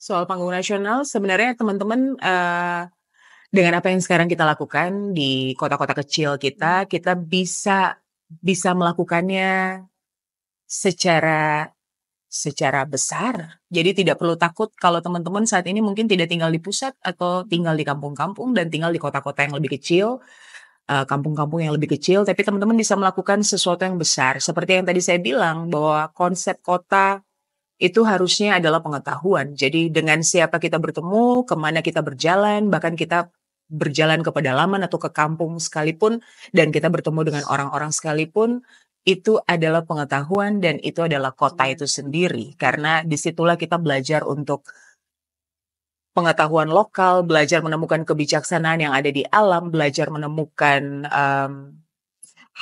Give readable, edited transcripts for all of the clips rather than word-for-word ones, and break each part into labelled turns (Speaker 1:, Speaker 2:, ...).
Speaker 1: Soal panggung nasional sebenarnya teman-teman, dengan apa yang sekarang kita lakukan di kota-kota kecil kita bisa melakukannya secara secara besar. Jadi tidak perlu takut kalau teman-teman saat ini mungkin tidak tinggal di pusat atau tinggal di kampung-kampung dan tinggal di kota-kota yang lebih kecil, kampung-kampung yang lebih kecil, tapi teman-teman bisa melakukan sesuatu yang besar. Seperti yang tadi saya bilang bahwa konsep kota itu harusnya adalah pengetahuan. Jadi dengan siapa kita bertemu, kemana kita berjalan, bahkan kita berjalan ke pedalaman atau ke kampung sekalipun, dan kita bertemu dengan orang-orang sekalipun, itu adalah pengetahuan dan itu adalah kota itu sendiri. Karena disitulah kita belajar untuk pengetahuan lokal, belajar menemukan kebijaksanaan yang ada di alam, belajar menemukan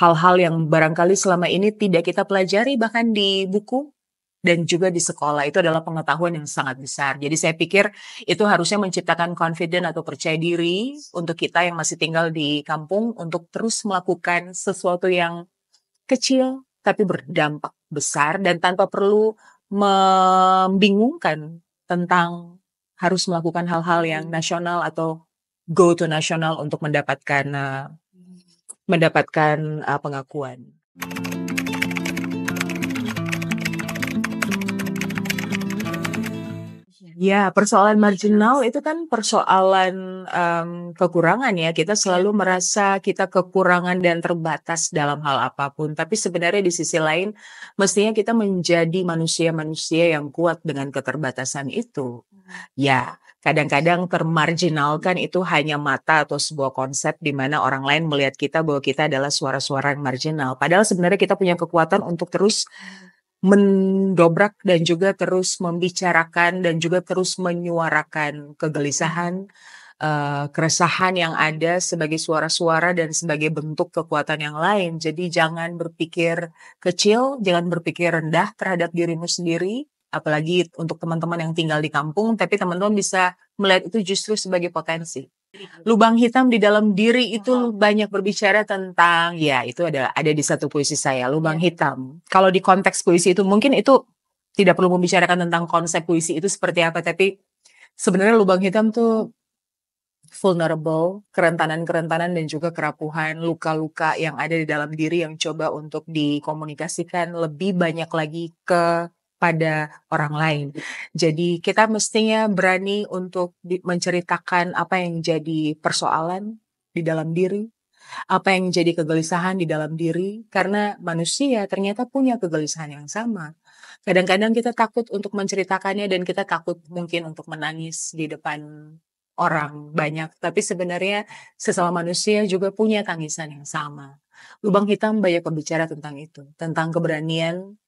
Speaker 1: hal-hal yang barangkali selama ini tidak kita pelajari bahkan di buku dan juga di sekolah. Itu adalah pengetahuan yang sangat besar. Jadi saya pikir itu harusnya menciptakan confident atau percaya diri untuk kita yang masih tinggal di kampung untuk terus melakukan sesuatu yang kecil tapi berdampak besar dan tanpa perlu membingungkan tentang harus melakukan hal-hal yang nasional atau go to nasional untuk mendapatkan pengakuan. Ya, persoalan marginal itu kan persoalan, kekurangan ya. Kita selalu merasa kita kekurangan dan terbatas dalam hal apapun. Tapi sebenarnya di sisi lain, mestinya kita menjadi manusia-manusia yang kuat dengan keterbatasan itu. Ya, kadang-kadang termarginalkan itu hanya mata atau sebuah konsep di mana orang lain melihat kita bahwa kita adalah suara-suara yang marginal. Padahal sebenarnya kita punya kekuatan untuk terus mendobrak dan juga terus membicarakan dan juga terus menyuarakan kegelisahan, keresahan yang ada sebagai suara-suara dan sebagai bentuk kekuatan yang lain. Jadi jangan berpikir kecil, jangan berpikir rendah terhadap dirimu sendiri, apalagi untuk teman-teman yang tinggal di kampung, tapi teman-teman bisa melihat itu justru sebagai potensi. Lubang hitam di dalam diri itu banyak berbicara tentang, ya itu ada di satu puisi saya, lubang hitam. Kalau di konteks puisi itu mungkin itu tidak perlu membicarakan tentang konsep puisi itu seperti apa, tapi sebenarnya lubang hitam tuh vulnerable, kerentanan-kerentanan dan juga kerapuhan, luka-luka yang ada di dalam diri yang coba untuk dikomunikasikan lebih banyak lagi pada orang lain. Jadi kita mestinya berani untuk menceritakan apa yang jadi persoalan di dalam diri, apa yang jadi kegelisahan di dalam diri, karena manusia ternyata punya kegelisahan yang sama. Kadang-kadang kita takut untuk menceritakannya dan kita takut mungkin untuk menangis di depan orang banyak, tapi sebenarnya sesama manusia juga punya tangisan yang sama. Lubang hitam banyak berbicara tentang itu, tentang keberanian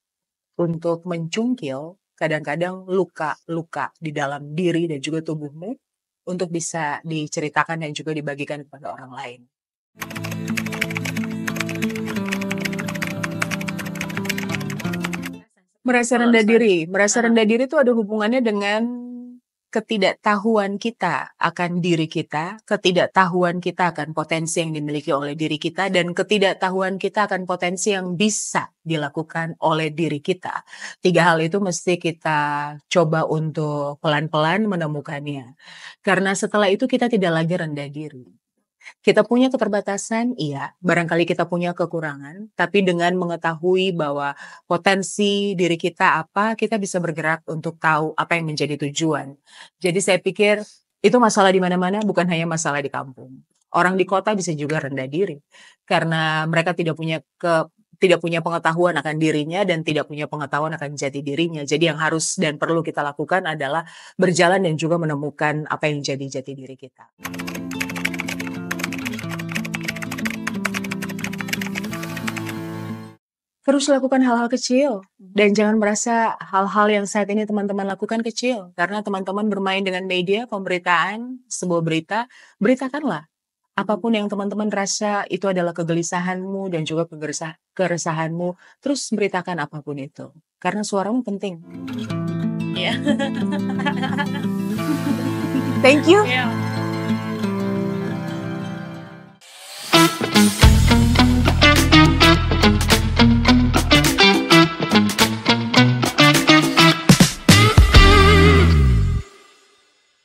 Speaker 1: untuk mencungkil kadang-kadang luka-luka di dalam diri dan juga tubuhmu untuk bisa diceritakan dan juga dibagikan kepada orang lain. Merasa rendah diri itu ada hubungannya dengan ketidaktahuan kita akan diri kita, ketidaktahuan kita akan potensi yang dimiliki oleh diri kita, dan ketidaktahuan kita akan potensi yang bisa dilakukan oleh diri kita. 3 hal itu mesti kita coba untuk pelan-pelan menemukannya. Karena setelah itu kita tidak lagi rendah diri. Kita punya keterbatasan, iya. Barangkali kita punya kekurangan, tapi dengan mengetahui bahwa potensi diri kita apa, kita bisa bergerak untuk tahu apa yang menjadi tujuan. Jadi saya pikir itu masalah di mana-mana, bukan hanya masalah di kampung. Orang di kota bisa juga rendah diri karena mereka tidak punya pengetahuan akan dirinya dan tidak punya pengetahuan akan jati dirinya. Jadi yang harus dan perlu kita lakukan adalah berjalan dan juga menemukan apa yang jadi jati diri kita. Terus lakukan hal-hal kecil dan jangan merasa hal-hal yang saat ini teman-teman lakukan kecil. Karena teman-teman bermain dengan media, pemberitaan, sebuah berita, beritakanlah. Apapun yang teman-teman rasa itu adalah kegelisahanmu dan juga keresahanmu, terus beritakan apapun itu. Karena suaramu penting.
Speaker 2: ya.
Speaker 1: Thank you.
Speaker 2: Iya.